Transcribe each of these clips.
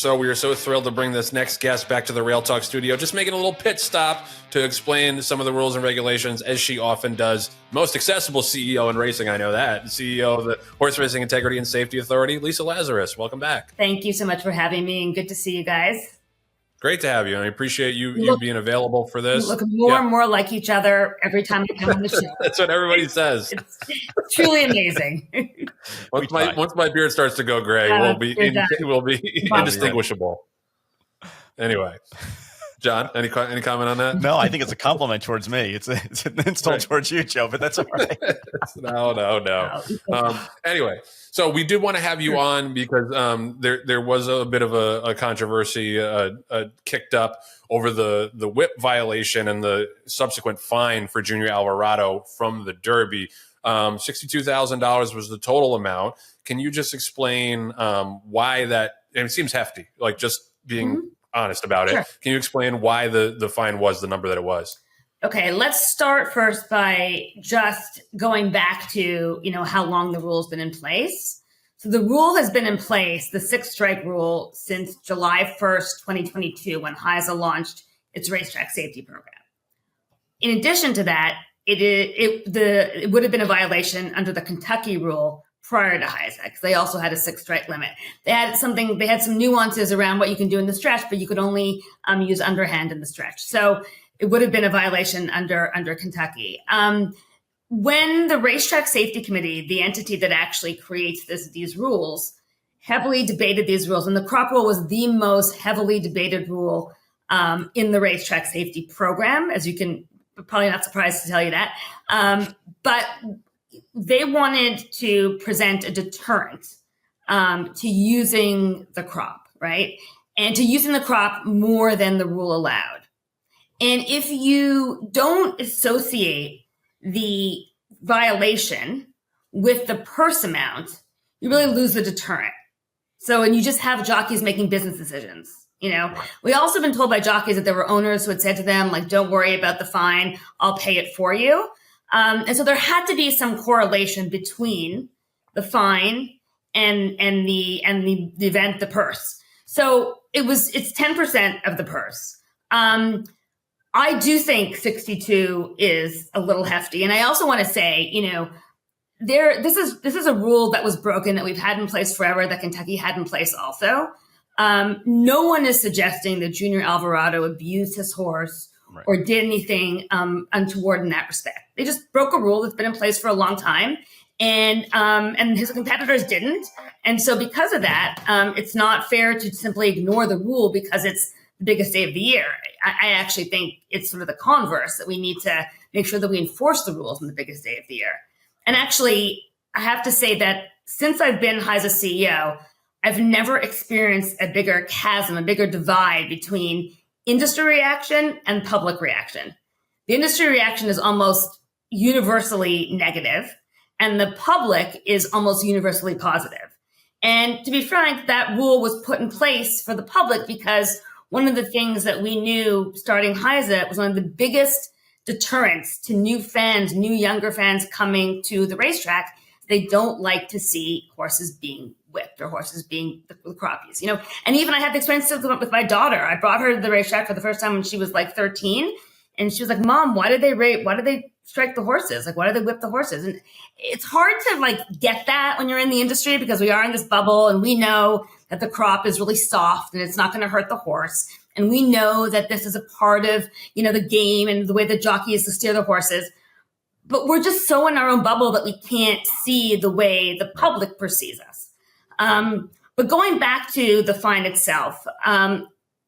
So we are so thrilled to bring this next guest back to the Rail Talk studio, just making a little pit stop to explain some of the rules and regulations, as she often does. Most accessible CEO in racing, I know that. CEO of the Horse Racing Integrity and Safety Authority, Lisa Lazarus. Welcome back. Thank you so much for having me, and good to see you guys. Great to have you. I appreciate you being available for this. We look more and more like each other every time we come on the show. That's what everybody says. It's truly amazing. Once my beard starts to go gray, we'll be indistinguishable. Anyway, John, any comment on that? No, I think it's a compliment towards me. It's an insult towards you, Joe, but that's all right. No. Anyway, so we did want to have you on because there was a bit of a controversy kicked up over the whip violation and the subsequent fine for Junior Alvarado from the Derby. $62,000 was the total amount. Can you just explain why that? And it seems hefty, like just being honest about it. Sure. Can you explain why the fine was the number that it was? Okay, let's start first by just going back to, how long the rule's been in place. So the rule has been in place, the 6-strike rule, since July 1st, 2022, when HISA launched its racetrack safety program. In addition to that, it would have been a violation under the Kentucky rule prior to HISA, because they also had a 6-strike limit. They had some nuances around what you can do in the stretch, but you could only use underhand in the stretch. So it would have been a violation under Kentucky. When the Racetrack Safety Committee, the entity that actually creates these rules, heavily debated these rules, and the crop rule was the most heavily debated rule in the racetrack safety program, as you can probably not surprised to tell you that. But they wanted to present a deterrent to using the crop, right? And to using the crop more than the rule allowed. And if you don't associate the violation with the purse amount, you really lose the deterrent. So, and you just have jockeys making business decisions. We also been told by jockeys that there were owners who had said to them, like, don't worry about the fine, I'll pay it for you. And so there had to be some correlation between the fine and the event, the purse. So it's 10% of the purse. I do think 62 is a little hefty. And I also want to say, this is a rule that was broken, that we've had in place forever, that Kentucky had in place also. No one is suggesting that Junior Alvarado abused his horse or did anything untoward in that respect. They just broke a rule that's been in place for a long time, and his competitors didn't. And so because of that, it's not fair to simply ignore the rule because it's the biggest day of the year. I actually think it's sort of the converse, that we need to make sure that we enforce the rules on the biggest day of the year. And actually, I have to say that since I've been HISA CEO, I've never experienced a bigger chasm, a bigger divide between industry reaction and public reaction. The industry reaction is almost universally negative, and the public is almost universally positive. And to be frank, that rule was put in place for the public because one of the things that we knew starting HISA was one of the biggest deterrents to new fans, new younger fans coming to the racetrack. They don't like to see horses being whipped or horses being the croppies, And even I had the experience with my daughter. I brought her to the racetrack for the first time when she was like 13. And she was like, Mom, why did they strike the horses? Like, why did they whip the horses? And it's hard to get that when you're in the industry, because we are in this bubble and we know that the crop is really soft and it's not going to hurt the horse. And we know that this is a part of, the game and the way the jockey is to steer the horses. But we're just so in our own bubble that we can't see the way the public perceives us. But going back to the fine itself,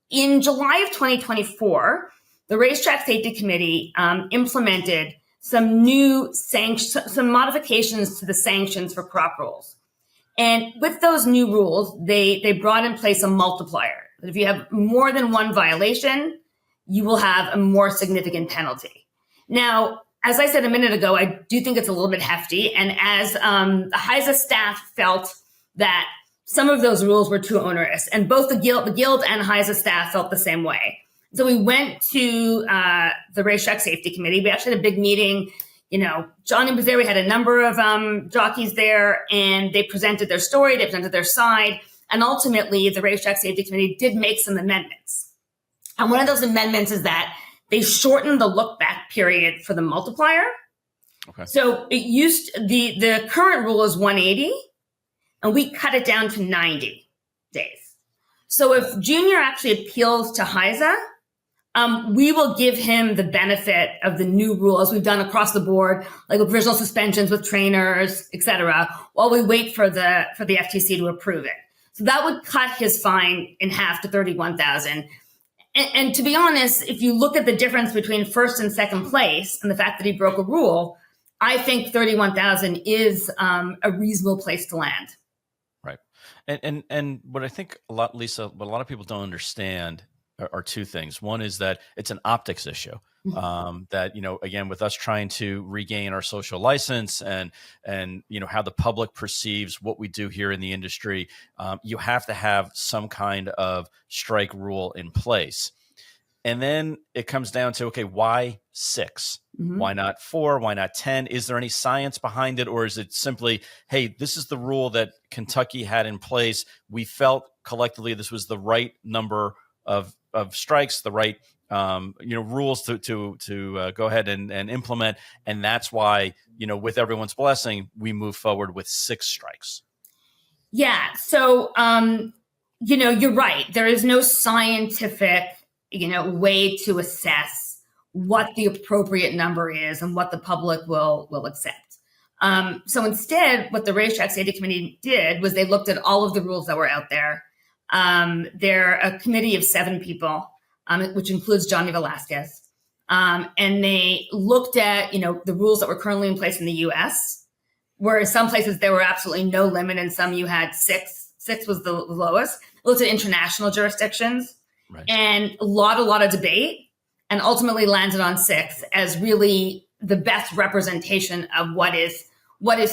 in July of 2024, the Racetrack Safety Committee implemented some some modifications to the sanctions for crop rules. And with those new rules, they brought in place a multiplier. If you have more than one violation, you will have a more significant penalty. Now, as I said a minute ago, I do think it's a little bit hefty. And as the HISA staff felt that some of those rules were too onerous, and both the guild and HISA staff felt the same way. So we went to the Racetrack Safety Committee. We actually had a big meeting. Johnny was there. We had a number of jockeys there, and they presented their story. They presented their side. And ultimately, the Racetrack Safety Committee did make some amendments. And one of those amendments is that they shortened the look back period for the multiplier. Okay. So it used the current rule is 180, and we cut it down to 90 days. So if Junior actually appeals to HISA, we will give him the benefit of the new rules we've done across the board, like with provisional suspensions with trainers, et cetera, while we wait for the FTC to approve it. So that would cut his fine in half to $31,000. And to be honest, if you look at the difference between first and second place and the fact that he broke a rule, I think $31,000 is a reasonable place to land. Right. And what I think Lisa, what a lot of people don't understand are two things. One is that it's an optics issue. That, again, with us trying to regain our social license and how the public perceives what we do here in the industry, you have to have some kind of strike rule in place. And then it comes down to, okay, why 6? Why not 4? Why not 10? Is there any science behind it? Or is it simply, hey, this is the rule that Kentucky had in place. We felt collectively this was the right number of strikes, the right rules to go ahead and implement. And that's why, with everyone's blessing, we move forward with 6 strikes. Yeah. So, you're right. There is no scientific, way to assess what the appropriate number is and what the public will accept. So instead, what the Racetrack Safety Committee did was they looked at all of the rules that were out there. They're a committee of 7 people, which includes Johnny Velasquez. And they looked at, the rules that were currently in place in the U.S., where in some places there were absolutely no limit, and some you had 6. 6 was the lowest. Looked at international jurisdictions, right, and a lot of debate, and ultimately landed on 6 as really the best representation of what is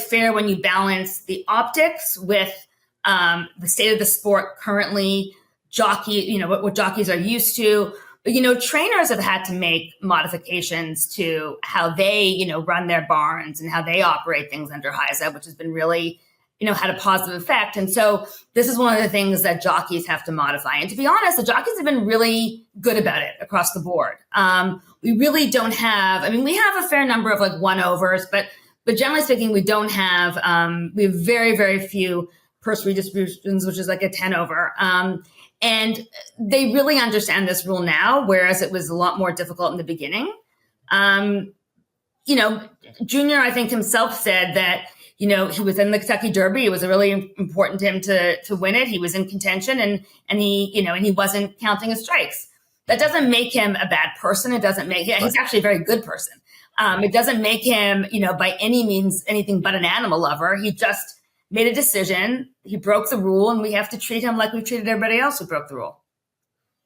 fair when you balance the optics with the state of the sport currently, what jockeys are used to. But, trainers have had to make modifications to how they, run their barns and how they operate things under HISA, which has been really, had a positive effect. And so this is one of the things that jockeys have to modify. And to be honest, the jockeys have been really good about it across the board. We really don't have, we have a fair number of like 1-overs, but generally speaking, we don't have, we have very, very few purse redistributions, which is like a 10-over. And they really understand this rule now, whereas it was a lot more difficult in the beginning. Junior, I think himself said that, he was in the Kentucky Derby. It was really important to him to win it. He was in contention and he wasn't counting his strikes. That doesn't make him a bad person. It doesn't make he's actually a very good person. It doesn't make him, by any means, anything but an animal lover. He just made a decision. He broke the rule, and we have to treat him like we treated everybody else who broke the rule.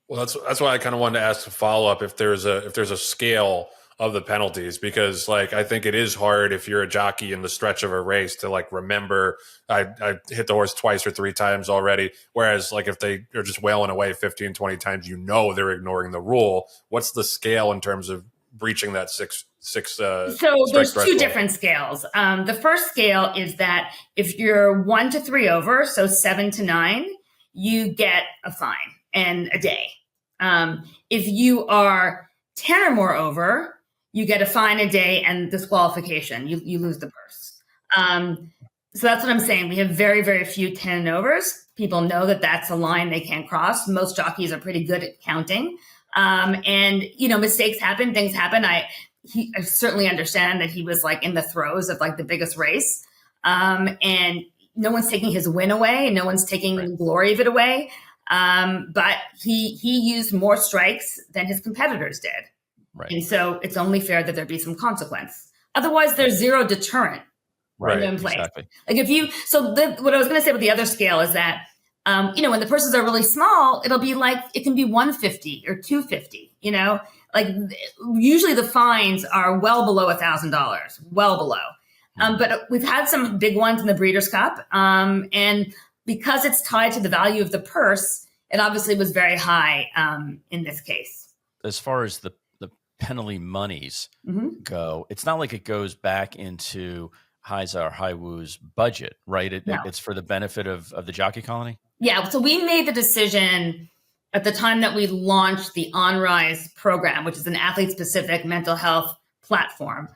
Well, that's why I kind of wanted to ask a follow up if there's a scale of the penalties, because I think it is hard if you're a jockey in the stretch of a race to remember I hit the horse twice or 3 times already. Whereas if they are just wailing away 15, 20 times, they're ignoring the rule. What's the scale in terms of breaching that six? So there's 2 different scales. The first scale is that if you're 1 to 3 over, so 7 to 9, you get a fine and a day. If you are 10 or more over, you get a fine, a day, and disqualification. You lose the purse. So that's what I'm saying. We have very, very few 10 and overs. People know that that's a line they can't cross. Most jockeys are pretty good at counting. And mistakes happen, things happen. I certainly understand that he was in the throes of the biggest race. And no one's taking his win away. No one's taking the glory of it away. But he used more strikes than his competitors did. Right. And so it's only fair that there be some consequence. Otherwise, there's zero deterrent in place. Exactly. What I was going to say with the other scale is that, when the purses are really small, it'll be it can be 150 or 250, usually the fines are well below $1,000, well below. But we've had some big ones in the Breeders' Cup. And because it's tied to the value of the purse, it obviously was very high in this case. As far as the penalty monies go, it's not like it goes back into HISA or HIWU's budget, right? It's for the benefit of the jockey colony? Yeah, so we made the decision at the time that we launched the On Rise program, which is an athlete-specific mental health platform,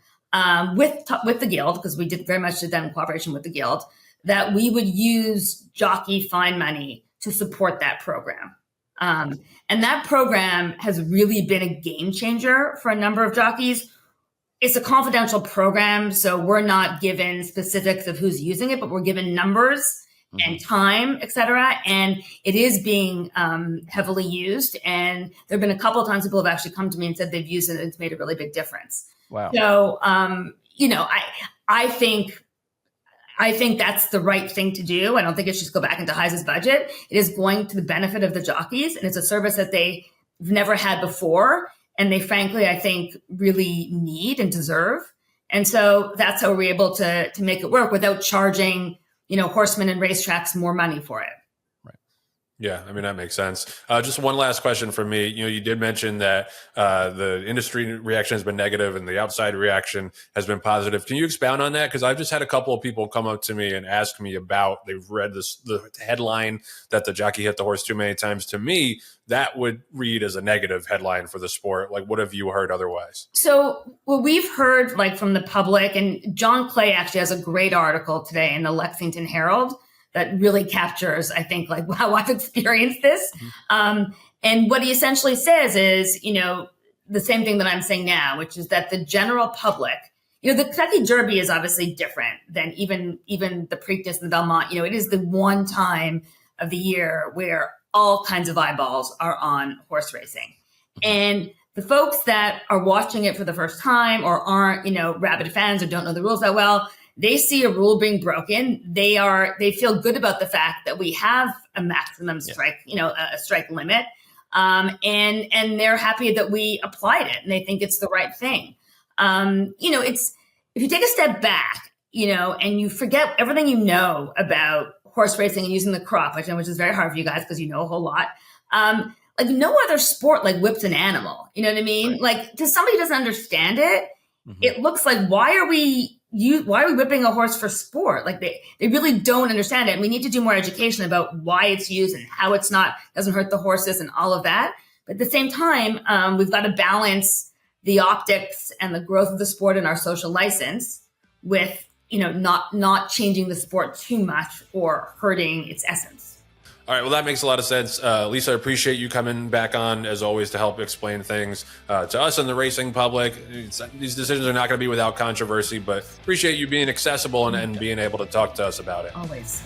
with the Guild, because we did very much did that in cooperation with the Guild, that we would use jockey fine money to support that program. And that program has really been a game changer for a number of jockeys. It's a confidential program, so we're not given specifics of who's using it, but we're given numbers and time, et cetera. And it is being heavily used. And there have been a couple of times people have actually come to me and said they've used it and it's made a really big difference. Wow. So, I think that's the right thing to do. I don't think it should go back into HISA's budget. It is going to the benefit of the jockeys, and it's a service that they've never had before. And they, frankly, I think really need and deserve. And so that's how we're able to make it work without charging, horsemen and racetracks more money for it. Yeah, I mean, that makes sense. Just one last question from me. You did mention that the industry reaction has been negative and the outside reaction has been positive. Can you expound on that? Because I've just had a couple of people come up to me and ask me about, they've read the headline that the jockey hit the horse too many times. To me, that would read as a negative headline for the sport. Like, what have you heard otherwise? So what we've heard from the public, and John Clay actually has a great article today in the Lexington Herald that really captures, I think, how I've experienced this. And what he essentially says is, the same thing that I'm saying now, which is that the general public, the Kentucky Derby is obviously different than even the Preakness and the Belmont. It is the one time of the year where all kinds of eyeballs are on horse racing. And the folks that are watching it for the first time or aren't, rabid fans or don't know the rules that well, they see a rule being broken. They feel good about the fact that we have a maximum strike, a strike limit. And they're happy that we applied it and they think it's the right thing. It's, if you take a step back, and you forget everything about horse racing and using the crop, which is very hard for you guys because you know a whole lot. No other sport whips an animal. You know what I mean? Right. To somebody who doesn't understand it, it looks like, why are we whipping a horse for sport? They really don't understand it. And we need to do more education about why it's used and how it's doesn't hurt the horses and all of that. But at the same time, we've got to balance the optics and the growth of the sport and our social license with, not changing the sport too much or hurting its essence. All right. Well, that makes a lot of sense. Lisa, I appreciate you coming back on, as always, to help explain things to us and the racing public. These decisions are not going to be without controversy, but appreciate you being accessible and being able to talk to us about it. Always.